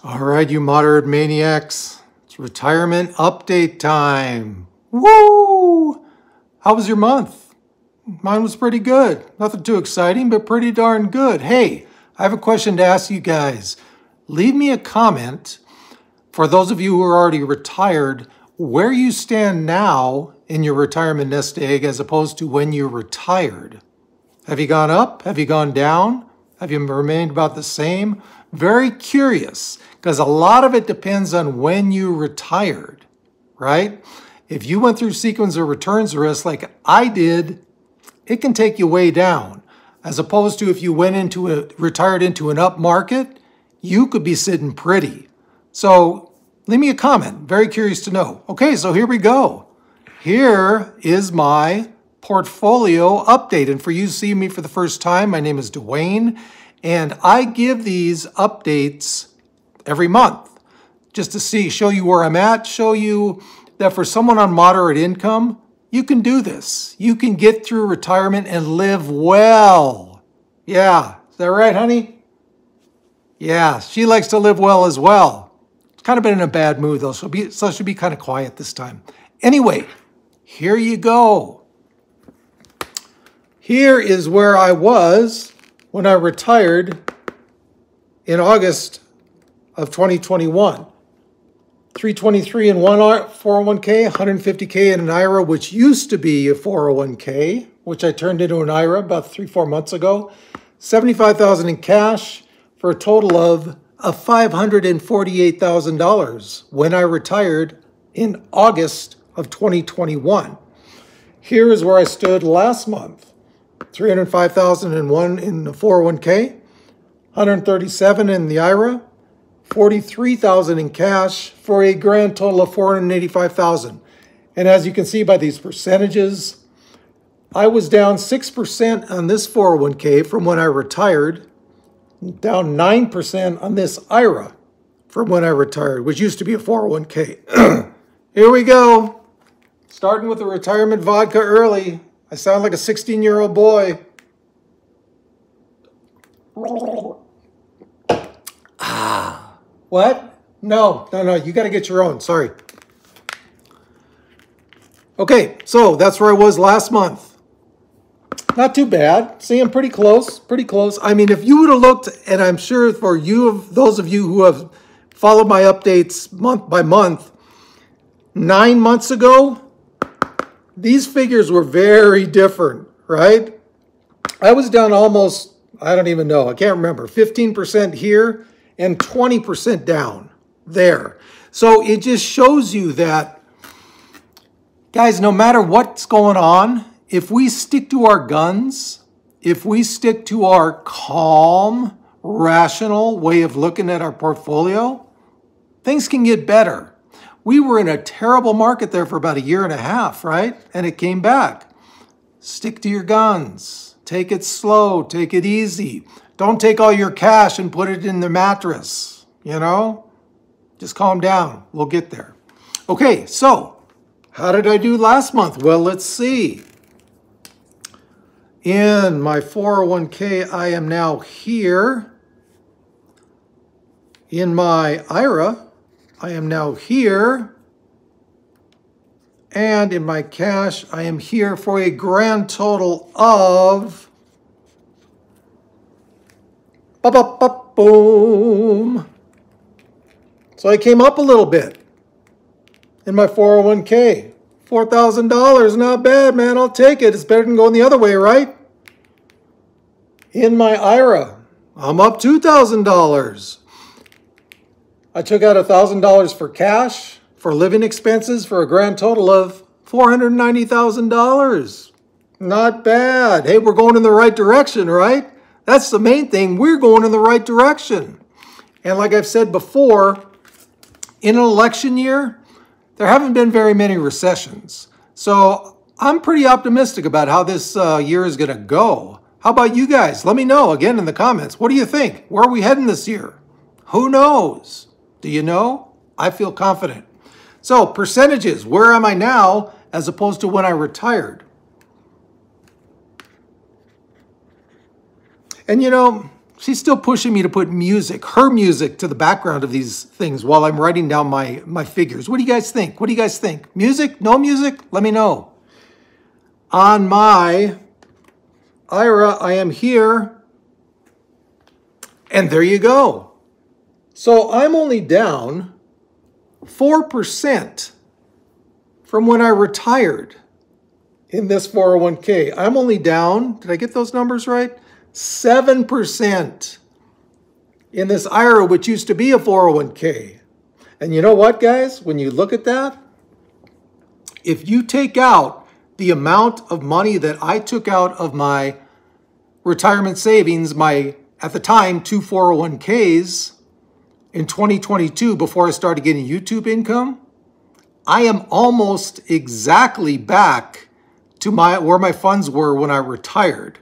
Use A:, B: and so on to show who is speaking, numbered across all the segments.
A: All right, you moderate maniacs, it's retirement update time. Woo! How was your month? Mine was pretty good. Nothing too exciting, but pretty darn good. Hey, I have a question to ask you guys. Leave me a comment for those of you who are already retired, where you stand now in your retirement nest egg as opposed to when you retired. Have you gone up? Have you gone down? Have you remained about the same? Very curious, because a lot of it depends on when you retired, right? If you went through sequence of returns risk like I did, it can take you way down. As opposed to if you retired into an up market, you could be sitting pretty. So leave me a comment. Very curious to know. Okay, so here we go. Here is my portfolio update. And for you seeing me for the first time, my name is Duane, and I give these updates every month just to show you where I'm at, show you that for someone on moderate income, you can do this. You can get through retirement and live well. Yeah, is that right, honey? Yeah, she likes to live well as well. It's kind of been in a bad mood though, so she'll be kind of quiet this time. Anyway, here you go. Here is where I was when I retired in August of 2021. 323 in one 401k, 150k in an IRA, which used to be a 401k, which I turned into an IRA about 3-4 months ago. 75,000 in cash for a total of $548,000 when I retired in August of 2021. Here is where I stood last month. 305,001 in the 401k, 137 in the IRA, 43,000 in cash for a grand total of 485,000. And as you can see by these percentages, I was down 6% on this 401k from when I retired, down 9% on this IRA from when I retired, which used to be a 401k. Here we go. Starting with the retirement vodka early. I sound like a 16-year-old boy. What? No, you got to get your own. Sorry. Okay, so that's where I was last month. Not too bad. See, I'm pretty close, pretty close. I mean, if you would have looked, and I'm sure for those of you who have followed my updates month by month, 9 months ago, these figures were very different, right? I was down almost, I don't even know, I can't remember, 15% here and 20% down there. So it just shows you that, guys, no matter what's going on, if we stick to our guns, if we stick to our calm, rational way of looking at our portfolio, things can get better. We were in a terrible market there for about 1.5 years, right? And it came back. Stick to your guns. Take it slow. Take it easy. Don't take all your cash and put it in the mattress, you know? Just calm down. We'll get there. Okay, so how did I do last month? Well, let's see. In my 401k, I am now here. In my IRA, I am now here, and in my cash, I am here for a grand total of, boom. So I came up a little bit in my 401k. $4,000, not bad, man, I'll take it. It's better than going the other way, right? In my IRA, I'm up $2,000. I took out $1,000 for cash, for living expenses, for a grand total of $490,000. Not bad. Hey, we're going in the right direction, right? That's the main thing. We're going in the right direction. And like I've said before, in an election year, there haven't been very many recessions. So I'm pretty optimistic about how this year is going to go. How about you guys? Let me know again in the comments. What do you think? Where are we heading this year? Who knows? Do you know? I feel confident. So percentages, where am I now as opposed to when I retired? And you know, she's still pushing me to put music, her music, to the background of these things while I'm writing down my figures. What do you guys think? What do you guys think? Music? No music? Let me know. On my IRA, I am here. And there you go. So I'm only down 4% from when I retired in this 401k. I'm only down, did I get those numbers right? 7% in this IRA, which used to be a 401k. And you know what, guys? When you look at that, if you take out the amount of money that I took out of my retirement savings, my, at the time, 2 401ks in 2022, before I started getting YouTube income, I am almost exactly back to where my funds were when I retired.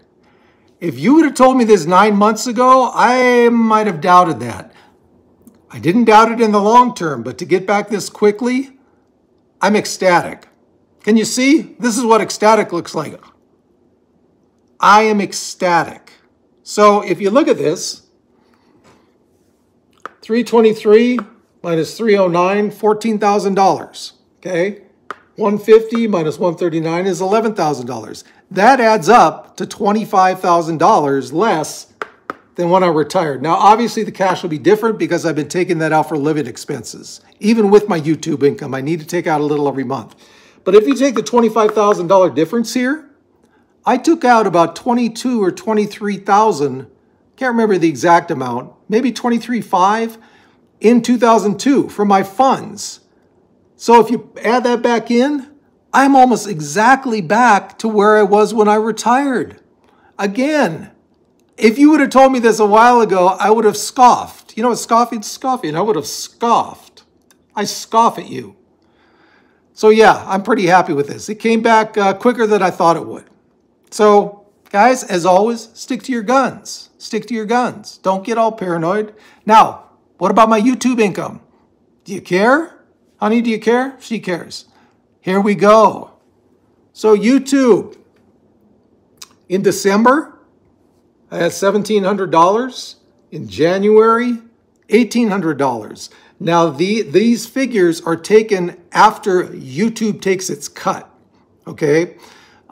A: If you would have told me this 9 months ago, I might have doubted that. I didn't doubt it in the long term, but to get back this quickly, I'm ecstatic. Can you see? This is what ecstatic looks like. I am ecstatic. So if you look at this, 323 minus 309, $14,000. Okay? 150 minus 139 is $11,000. That adds up to $25,000 less than when I retired. Now, obviously, the cash will be different because I've been taking that out for living expenses. Even with my YouTube income, I need to take out a little every month. But if you take the $25,000 difference here, I took out about 22 or 23,000, can't remember the exact amount, maybe 23.5 in 2002 from my funds. So if you add that back in, I'm almost exactly back to where I was when I retired. Again, if you would have told me this a while ago, I would have scoffed. You know what scoffing is? Scoffing. I would have scoffed. I scoff at you. So yeah, I'm pretty happy with this. It came back quicker than I thought it would. So guys, as always, stick to your guns. Stick to your guns. Don't get all paranoid. Now, what about my YouTube income? Do you care? Honey, do you care? She cares. Here we go. So YouTube, in December, I had $1,700. In January, $1,800. Now, these figures are taken after YouTube takes its cut, okay?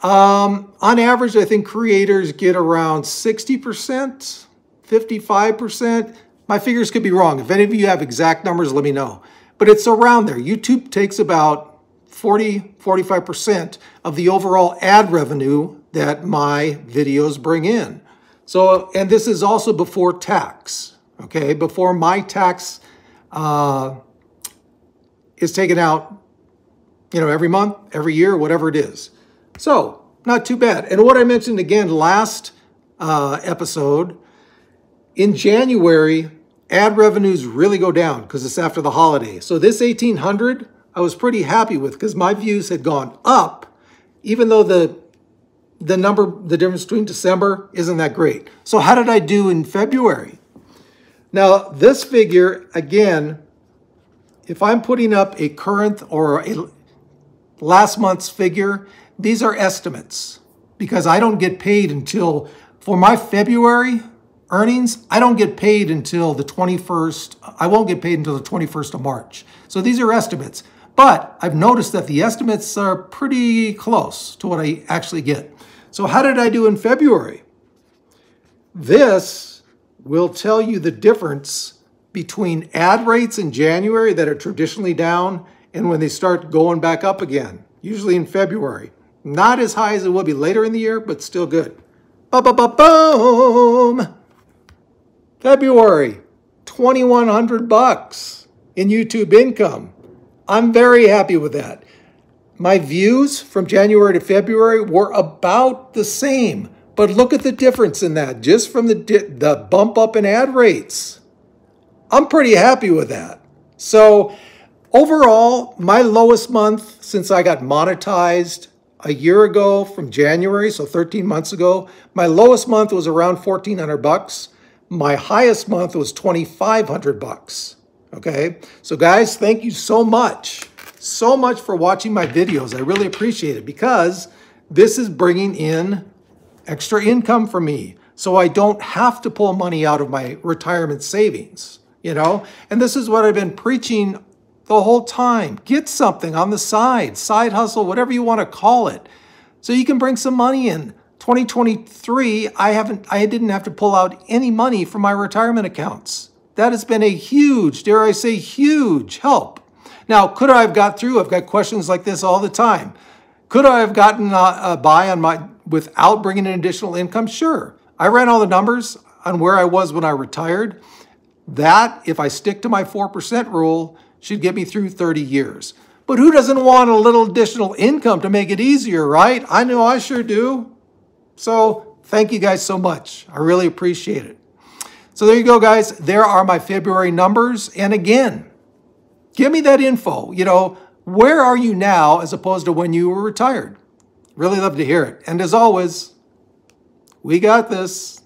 A: On average, I think creators get around 60%, 55%. My figures could be wrong. If any of you have exact numbers, let me know. But it's around there. YouTube takes about 40, 45% of the overall ad revenue that my videos bring in. So, and this is also before tax, okay? Before my tax is taken out, you know, every month, every year, whatever it is. So, not too bad. And what I mentioned again last episode, in January, ad revenues really go down because it's after the holiday. So this 1,800, I was pretty happy with because my views had gone up, even though the difference between December isn't that great. So how did I do in February? Now, this figure, again, if I'm putting up a current or a last month's figure, these are estimates because I don't get paid until, for my February earnings, I don't get paid until the 21st. I won't get paid until the 21st of March. So these are estimates. But I've noticed that the estimates are pretty close to what I actually get. So how did I do in February? This will tell you the difference between ad rates in January that are traditionally down and when they start going back up again, usually in February. Not as high as it will be later in the year, but still good. Ba-ba-ba-boom! February, $2,100 in YouTube income. I'm very happy with that. My views from January to February were about the same, but look at the difference in that, just from the bump up in ad rates. I'm pretty happy with that. So overall, my lowest month since I got monetized a year ago from January, so 13 months ago, my lowest month was around $1,400. My highest month was $2,500. Okay, so guys, thank you so much for watching my videos. I really appreciate it because this is bringing in extra income for me. so I don't have to pull money out of my retirement savings, you know? And this is what I've been preaching the whole time. Get something on the side hustle, whatever you want to call it, so you can bring some money in. 2023, I didn't have to pull out any money from my retirement accounts. That has been a huge, dare I say, huge help. Now, could I have got through? I've got questions like this all the time. Could I have gotten by on without bringing in additional income? Sure. I ran all the numbers on where I was when I retired. That, if I stick to my 4% rule, should get me through 30 years. But who doesn't want a little additional income to make it easier, right? I know I sure do. So thank you guys so much. I really appreciate it. So there you go, guys. There are my February numbers. And again, give me that info. You know, where are you now as opposed to when you were retired? Really love to hear it. And as always, we got this.